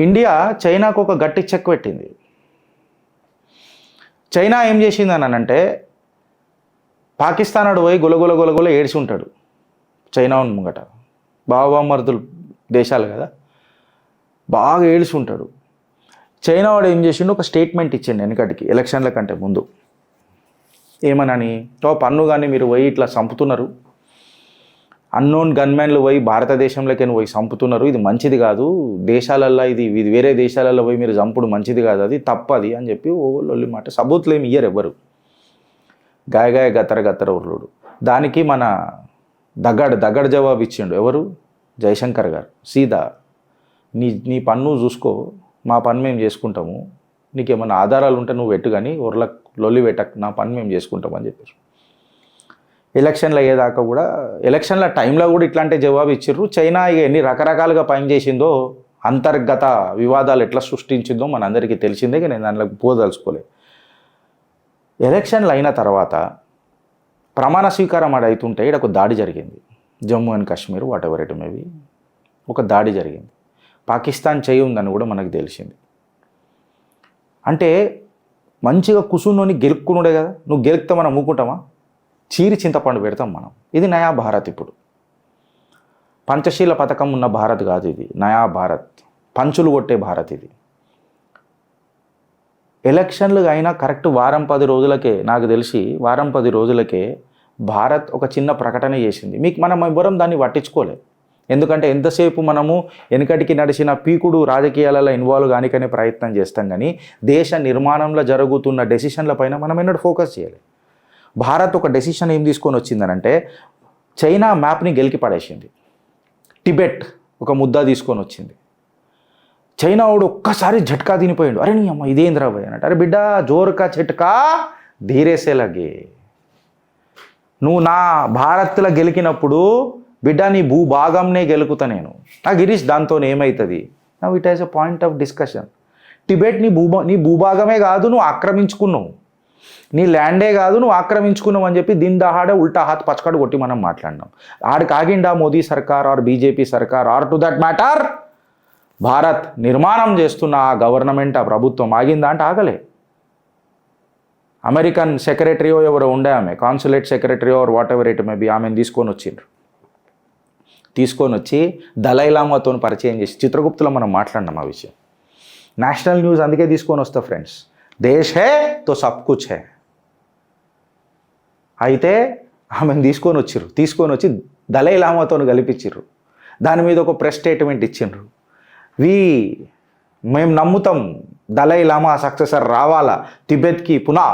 India చైనాకు ఒక గట్టి చెక్ పెట్టింది. చైనా ఏం చేసిందని అంటే పాకిస్తాన్ అడు పోయి గులగుల ఏడ్చి ఉంటాడు చైనా ముంగట. బావమరుదులు దేశాలు కదా, బాగా ఏడ్చి ఉంటాడు. చైనా వాడు ఏం చేసిండు, ఒక స్టేట్మెంట్ ఇచ్చిండు వెనకటికి ఎలక్షన్ల కంటే ముందు. ఏమనని, పన్ను కానీ మీరు పోయి ఇట్లా చంపుతున్నారు, అన్నోన్ గన్మెన్లు పోయి భారతదేశంలోకి పోయి చంపుతున్నారు, ఇది మంచిది కాదు, దేశాలల్లో ఇది వేరే దేశాలలో పోయి మీరు చంపుడు మంచిది కాదు, అది తప్పది అని చెప్పి ఓళ్ళు మాట. సబూతులు ఏమి ఇయ్యరు ఎవ్వరు, గాయ గత్తర ఉర్లుడు. దానికి మన దగ్గడ జవాబు ఇచ్చిండు ఎవరు, జయశంకర్ గారు. సీదా నీ పన్ను చూసుకో, మా పని మేము చేసుకుంటాము, నీకేమన్నా ఆధారాలు ఉంటే నువ్వు పెట్టు, కానీ లొల్లి పెట్టకు, నా పని మేము చేసుకుంటామని చెప్పారు. ఎలక్షన్లు అయ్యేదాకా కూడా, ఎలక్షన్ల టైంలో కూడా ఇట్లాంటి జవాబు ఇచ్చిర్రు. చైనా ఇక ఎన్ని రకరకాలుగా పనిచేసిందో, అంతర్గత వివాదాలు ఎట్లా సృష్టించిందో మనందరికీ తెలిసిందే, నేను దానిలోకి పోదలుచుకోలే. ఎలక్షన్లు అయిన తర్వాత ప్రమాణ స్వీకారం అవుతుంటే ఇక్కడ ఒక దాడి జరిగింది. Jammu and Kashmir what ever it maybe, ఒక దాడి జరిగింది. పాకిస్తాన్ చేయి ఉందని కూడా మనకు తెలిసింది. అంటే మంచిగా కుసున్నోని గెలుక్కునుడే కదా, నువ్వు గెలుక్తా మనం మూకుంటామా, చీరి చింతపండు పెడతాం మనం. ఇది నయా భారత్. ఇప్పుడు పంచశీల పథకం ఉన్న భారత్ కాదు ఇది, నయా భారత్, పంచులు కొట్టే భారత్ ఇది. ఎలక్షన్లు అయినా కరెక్ట్ వారం 10 రోజులకే, నాకు తెలిసి వారం 10 రోజులకే భారత్ ఒక చిన్న ప్రకటన చేసింది. మనం ఎవ్వరం దాన్ని పట్టించుకోలే, ఎందుకంటే ఎంతసేపు మనము వెనుకటికి నడిచిన పీకుడు రాజకీయాలలో ఇన్వాల్వ్ కానికనే ప్రయత్నం చేస్తాం, కానీ దేశ నిర్మాణంలో జరుగుతున్న డెసిషన్ల పైన మనం ఎన్నడూ ఫోకస్ చేయాలి. భారత్ ఒక డెసిషన్ ఏం తీసుకొని వచ్చిందనంటే, చైనా మ్యాప్ని గెలికి పడేసింది. టిబెట్ ఒక ముద్ద తీసుకొని వచ్చింది. చైనా వాడు ఒక్కసారి झटका తినిపోయాడు. అరే నీ అమ్మ ఇదేంద్రా భయ్ అన్నట్టు. అరే బిడ్డ జోరుకా झटका ధీరేసే లగే, నువ్వు నా భారత్లో గెలికినప్పుడు బిడ్డ నీ భూభాగంనే గెలుకుతా నేను, నా గిరీష్ దాంతో ఏమవుతుంది. నా it is a point of discussion. Tibet నీ భూభాగమే కాదు, నువ్వు ఆక్రమించుకున్నావు, నీ ల్యాండే కాదు, నువ్వు ఆక్రమించుకున్నావు అని చెప్పి దీని దహాడే ఉల్టా హాత్ పచ్చకాడు కొట్టి మనం మాట్లాడినాం. ఆడికి ఆగిండా మోదీ సర్కార్ ఆర్ బీజేపీ సర్కార్ or to that matter Bharat నిర్మాణం చేస్తున్న ఆ గవర్నమెంట్, ఆ ప్రభుత్వం ఆగిందా అంటే ఆగలే. అమెరికన్ సెక్రటరీయో ఎవరో ఉండే, ఆమె consulate secretary or whatever it maybe, ఆమెను తీసుకొని వచ్చి దలైలామాతో పరిచయం చేసి, చిత్రగుప్తులో మనం మాట్లాడినాం ఆ విషయం. నేషనల్ న్యూస్ అందుకే తీసుకొని వస్తా ఫ్రెండ్స్, దేశ్ హే తో సబ్ కుచ్ హే. అయితే ఆమెను తీసుకొని వచ్చి దలైలామాతో కలిపించిర్రు. దాని మీద ఒక ప్రెస్ స్టేట్మెంట్ ఇచ్చిండ్రు. మేము నమ్ముతాం దలైలామా సక్సెసర్ రావాలా, తిబెత్కి పునః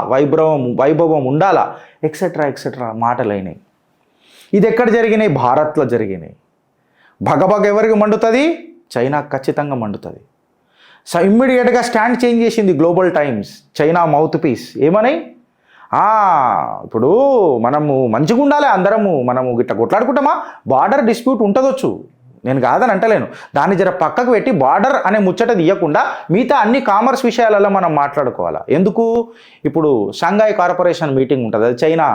వైభవం ఉండాలా, ఎక్సెట్రా మాటలైనాయి. ఇది ఎక్కడ జరిగినాయి, భారత్లో జరిగినాయి. భగభగ ఎవరికి మండుతుంది, చైనా ఖచ్చితంగా మండుతుంది. సో ఇమ్మీడియట్గా స్టాండ్ చేంజ్ చేసింది global times, China mouthpiece. ఏమని, ఇప్పుడు మనము మంచిగా ఉండాలి, మనము గిట్ట కొట్లాడుకుంటామా, బార్డర్ డిస్ప్యూట్ ఉంటుందొచ్చు, నేను కాదని అంటలేను, దాన్ని జర పక్కకు పెట్టి బార్డర్ అనే ముచ్చట తీయకుండా మిగతా అన్ని కామర్స్ విషయాలలో మనం మాట్లాడుకోవాలా. ఎందుకు, ఇప్పుడు షాంఘాయ్ కార్పొరేషన్ మీటింగ్ ఉంటుంది, అది చైనా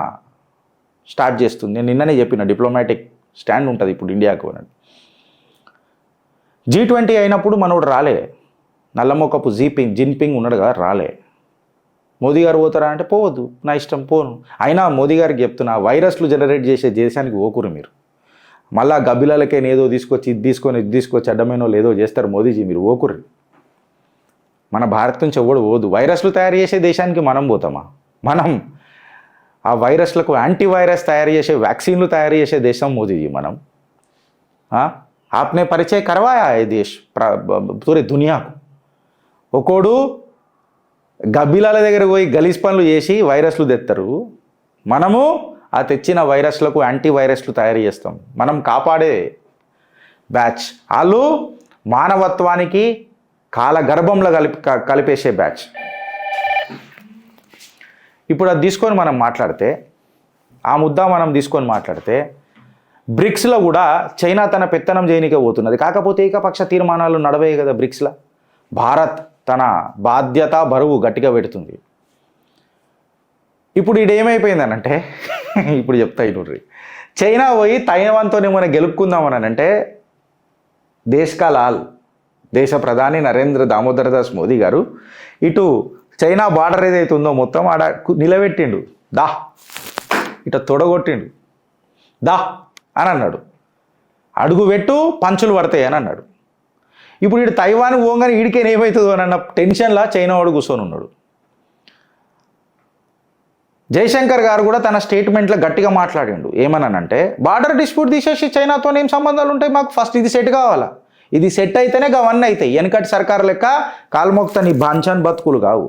స్టార్ట్ చేస్తుంది. నేను నిన్ననే చెప్పిన డిప్లొమాటిక్ స్టాండ్ ఉంటుంది ఇప్పుడు ఇండియాకు. G20 అయినప్పుడు మనోడు రాలే, నల్లమొకపు జిన్పింగ్ ఉన్నాడు కదా, రాలే. మోదీ గారు పోతారా అంటే పోవద్దు, నా ఇష్టం, పోను. అయినా మోదీ గారికి చెప్తున్నా, వైరస్లు జనరేట్ చేసే దేశానికి పోకురు మీరు. మళ్ళా గబ్బిలకే ఏదో తీసుకొచ్చి ఇది తీసుకొచ్చి అడ్డమైన ఏదో చేస్తారు మోదీజీ, మీరు పోకుర్రి. మన భారత్ నుంచి ఎవడు పోదు. వైరస్లు తయారు చేసే దేశానికి మనం పోతామా? మనం ఆ వైరస్లకు యాంటీవైరస్ తయారు చేసే వ్యాక్సిన్లు తయారు చేసే దేశం మోదీజీ మనం. ఆప్నే పరిచయ కర్వాయా ఏ దేశ్ పూరే దునియాకు. ఒక్కోడు గబ్బిలాల దగ్గర పోయి గలీజ్ పనులు చేసి వైరస్లు తెస్తారు, మనము ఆ తెచ్చిన వైరస్లకు యాంటీవైరస్లు తయారు చేస్తాం. మనం కాపాడే బ్యాచ్, వాళ్ళు మానవత్వానికి కాలగర్భంలో కలిపేసే బ్యాచ్. ఇప్పుడు అది తీసుకొని మనం మాట్లాడితే, ఆ ముద్ద మనం తీసుకొని మాట్లాడితే, బ్రిక్స్లో కూడా చైనా తన పెత్తనం చేయనికే పోతున్నది. కాకపోతే ఏకపక్ష తీర్మానాలు నడవే కదా బ్రిక్స్లో. భారత్ తన బాధ్యత బరువు గట్టిగా పెడుతుంది. ఇప్పుడు ఇదేమైపోయిందనంటే, ఇప్పుడు చెప్తా ఇనుర్రి, చైనా పోయి తైవాన్తో ఏమైనా గెలుపుకుందామని అంటే దేశ్ కా లాల్ దేశ ప్రధాని నరేంద్ర దామోదర్ దాస్ మోదీ గారు ఇటు చైనా బార్డర్ ఏదైతే ఉందో మొత్తం ఆడ నిలబెట్టిండు. దా ఇట తొడగొట్టిండు. దా అని అన్నాడు. అడుగు పెట్టు పంచులు పడతాయి అని అన్నాడు. ఇప్పుడు ఇటు తైవాన్ పోగానే ఈడికేం ఏమవుతుందో అని అన్న టెన్షన్లా చైనా వాడు కూర్చొని ఉన్నాడు. జయశంకర్ గారు కూడా తన స్టేట్మెంట్లో గట్టిగా మాట్లాడిండు. ఏమన్నానంటే బార్డర్ డిస్ప్యూట్ తీసేసి చైనాతో ఏం సంబంధాలు ఉంటాయి, మాకు ఫస్ట్ ఇది సెట్ కావాలా, ఇది సెట్ అయితేనే అవన్నీ అవుతాయి. వెనకటి సర్కారు లెక్క కాల్మోక్త నీ బాంఛాన్ బతుకులు కావు.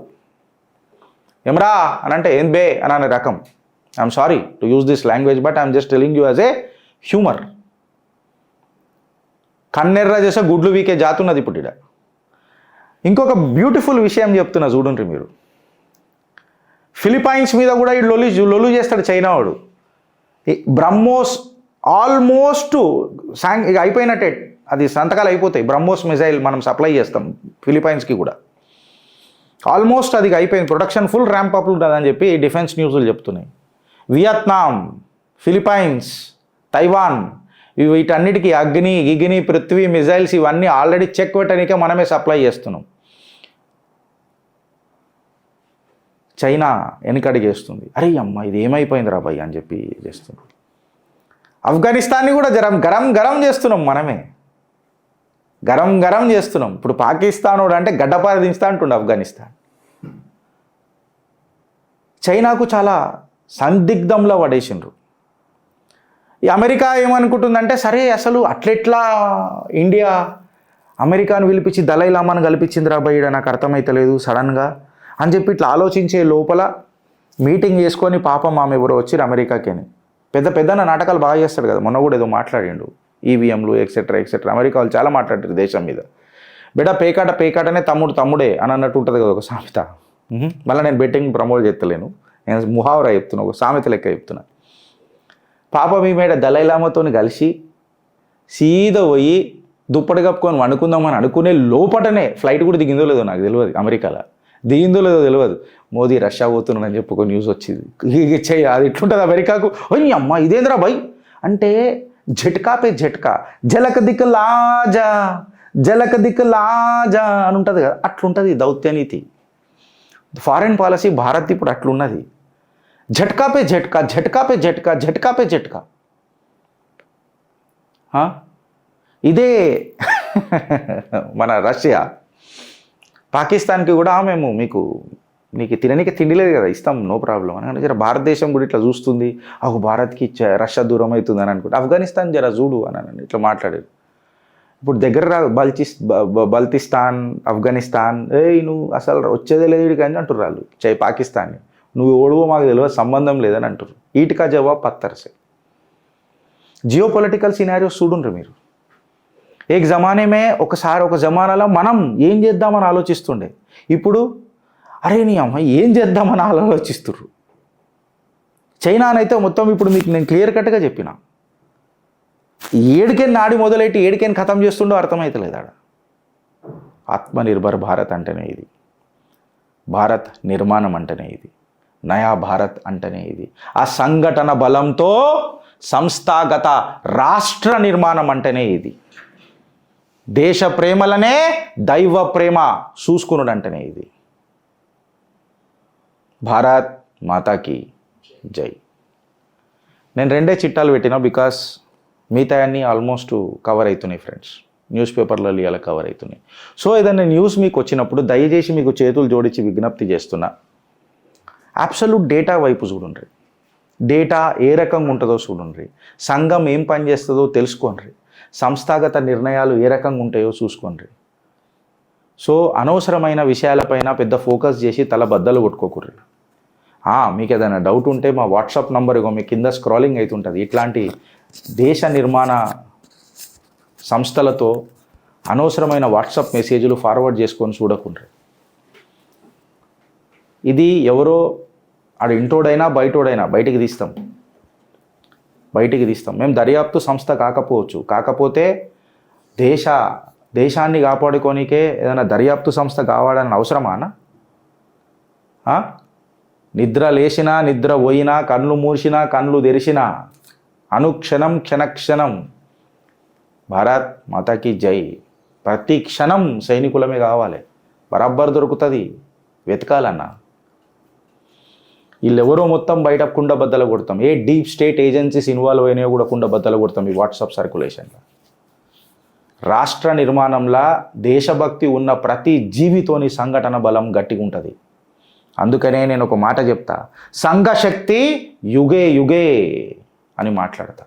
ఏమరా అని అంటే ఏం బే అని అనే రకం. I'm sorry to use this language but I'm just telling you as a humour. కన్నెర్ర చేసే గుడ్లు వీకే జాతున్నది ఇప్పుడు ఇక్కడ. ఇంకొక బ్యూటిఫుల్ విషయం చెప్తున్నా చూడండి మీరు. ఫిలిపైన్స్ మీద కూడా ఈ లొల్లు చేస్తాడు చైనా వాడు. బ్రహ్మోస్ ఆల్మోస్ట్ ఇక అయిపోయినట్టే, అది సంతకాలు అయిపోతాయి. బ్రహ్మోస్ మిసైల్ మనం సప్లై చేస్తాం ఫిలిపైన్స్కి కూడా. ఆల్మోస్ట్ అది అయిపోయింది, ప్రొడక్షన్ ఫుల్ ర్యాంప్ అప్ ఉంటుందని చెప్పి డిఫెన్స్ న్యూస్లు చెప్తున్నాయి. వియత్నాం, ఫిలిపైన్స్, తైవాన్ వీటన్నిటికీ అగ్ని పృథ్వీ మిజైల్స్ ఇవన్నీ ఆల్రెడీ చెక్ పెట్టడానికే మనమే సప్లై చేస్తున్నాం. చైనా వెనకడిగేస్తుంది. అరే అమ్మ ఇది ఏమైపోయింది రా భయ్ అని చెప్పి చేస్తుంది. ఆఫ్ఘనిస్తాన్ని కూడా గరం చేస్తున్నాం మనమే, గరం చేస్తున్నాం. ఇప్పుడు పాకిస్తాన్ అంటే గడ్డపార దించుతా అంటుండే ఆఫ్ఘనిస్తాన్. చైనాకు చాలా సందిగ్ధంలో పడేసిండ్రు. ఈ అమెరికా ఏమనుకుంటుందంటే సరే అసలు అట్లెట్లా ఇండియా అమెరికాను పిలిపించి దలైలామాను కల్పించింది రా భయ్య, నాకు అర్థమైతలేదు సడన్గా అని చెప్పి ఇట్లా ఆలోచించే లోపల మీటింగ్ చేసుకొని పాపం ఆమె ఎవరో వచ్చి అమెరికాకి అని పెద్ద నాటకాలు బాగా చేస్తాడు కదా. మొన్న కూడా ఏదో మాట్లాడిండు, ఈవీఎంలు ఎక్సెట్రా. అమెరికా వాళ్ళు చాలా మాట్లాడారు దేశం మీద. బిడ్డ పేకాటనే తమ్ముడే అని అన్నట్టు ఉంటుంది కదా ఒక సామెత. మళ్ళీ నేను బెట్టింగ్ ప్రమోట్ చేస్తలేను, నేను ముహావరా చెప్తున్నా, ఒక సామెత లెక్క చెప్తున్నా. పాపం ఈ మేడ దలైలామాతో కలిసి సీదా పోయి దుప్పటి కప్పుకొని వండుకుందామని అనుకునే లోపటనే ఫ్లైట్ కూడా దిగిందో లేదో నాకు తెలియదు, అమెరికాలో దిగిందో లేదో తెలియదు, మోదీ రష్యా పోతున్నానని చెప్పి ఒక న్యూస్ వచ్చింది. అది ఎట్లుంటుంది అమెరికాకు, ఓయ్ అమ్మ ఇదేంద్రా భయ్ అంటే झटका पे झटका జలక దిక్కు లాజా అని ఉంటుంది కదా, అట్లుంటుంది దౌత్యనీతి. ఫారెన్ పాలసీ భారత్ ఇప్పుడు అట్లున్నది. झटका पे झटका ఇదే మన రష్యా పాకిస్తాన్కి కూడా మేము నీకు తిననీకి తిండి లేదు కదా, ఇస్తాం నో ప్రాబ్లం అని జర భారతదేశం కూడా ఇట్లా చూస్తుంది, భారత్కి రష్యా దూరం అవుతుంది అని అనుకుంటే ఆఫ్ఘనిస్తాన్ జర చూడు అని ఇట్లా మాట్లాడారు. ఇప్పుడు దగ్గర బల్తిస్తాన్ ఆఫ్ఘనిస్తాన్ నువ్వు అసలు వచ్చేదే లేదు కానీ అంటారు వాళ్ళు పాకిస్తాన్ని, నువ్వు ఓడువో మాకు తెలియదు సంబంధం లేదని అంటారు. ఈటికా జవాబ్ పత్తర్సే. జియో పొలిటికల్ సినారియోస్ చూడుండ్రు మీరు. ఏక జమానేమే ఒక జమానాలో మనం ఏం చేద్దామని ఆలోచిస్తుండే, ఇప్పుడు అరే నీ అమ్మ ఏం చేద్దామని ఆలోచిస్తుర్రు. చైనానైతే మొత్తం ఇప్పుడు మీకు నేను క్లియర్ కట్గా చెప్పిన, ఏడికేని నాడి మొదలెట్టి ఏడికేని ఖతం చేస్తుండో అర్థమవుతలేదు ఆడ. ఆత్మనిర్భర్ భారత్ అంటేనే ఇది, భారత్ నిర్మాణం అంటేనే ఇది, నయా భారత్ అంటేనే ఇది. ఆ సంఘటన బలంతో సంస్థాగత రాష్ట్ర నిర్మాణం అంటేనే ఇది. దేశ ప్రేమలనే దైవ ప్రేమ చూసుకున్నాడు అంటేనే ఇది. భారత్ మాతాకి జై. నేను రెండే చిట్టాలు పెట్టినా బికాస్ మిగతా అన్నీ ఆల్మోస్ట్ కవర్ అవుతున్నాయి ఫ్రెండ్స్, న్యూస్ పేపర్లో ఇలా కవర్ అవుతున్నాయి. సో ఏదైనా న్యూస్ మీకు వచ్చినప్పుడు దయచేసి మీకు చేతులు జోడించి విజ్ఞప్తి చేస్తున్నా, అబ్సల్యూట్ డేటా వైపు చూడండి. డేటా ఏ రకంగా ఉంటుందో చూడండి, సంఘం ఏం పని చేస్తుందో తెలుసుకోండి, సంస్థాగత నిర్ణయాలు ఏ రకంగా ఉంటాయో చూసుకోండి. సో అనవసరమైన విషయాలపైన పెద్ద ఫోకస్ చేసి తల బద్దలు కొట్టుకోకూడదు. మీకు ఏదైనా డౌట్ ఉంటే మా వాట్సాప్ నంబర్ ఇగో మీ కింద స్క్రాలింగ్ అవుతుంటుంది. ఇట్లాంటి దేశ నిర్మాణ సంస్థలతో అనవసరమైన వాట్సాప్ మెసేజ్లు ఫార్వర్డ్ చేసుకొని చూడకుండ్రి. ఇది ఎవరో ఆడు ఇంటోడైనా బయటోడైనా బయటికి తీస్తాం. మేము దర్యాప్తు సంస్థ కాకపోతే దేశాన్ని కాపాడుకోనికే ఏదైనా దర్యాప్తు సంస్థ కావాలని అవసరమానా? నిద్ర లేచినా నిద్ర పోయినా కళ్ళు మూసినా కళ్ళు తెరిచినా అనుక్షణం క్షణక్షణం భారత్ మాతాకి జై. ప్రతి క్షణం సైనికులమే కావాలి. బరాబర్ దొరుకుతుంది, వెతకాలన్నా. వీళ్ళెవరో మొత్తం బయట కుండ బద్దలు కొడతాం. A deep state agencies involve అయినాయో కూడా కుండ బద్దలు కొడతాం ఈ వాట్సాప్ సర్క్యులేషన్లో. రాష్ట్ర నిర్మాణంలో దేశభక్తి ఉన్న ప్రతి జీవితోని సంఘటన బలం గట్టిగా ఉంటుంది. అందుకనే నేను ఒక మాట చెప్తా, సంఘశక్తి యుగే యుగే అని మాట్లాడతా.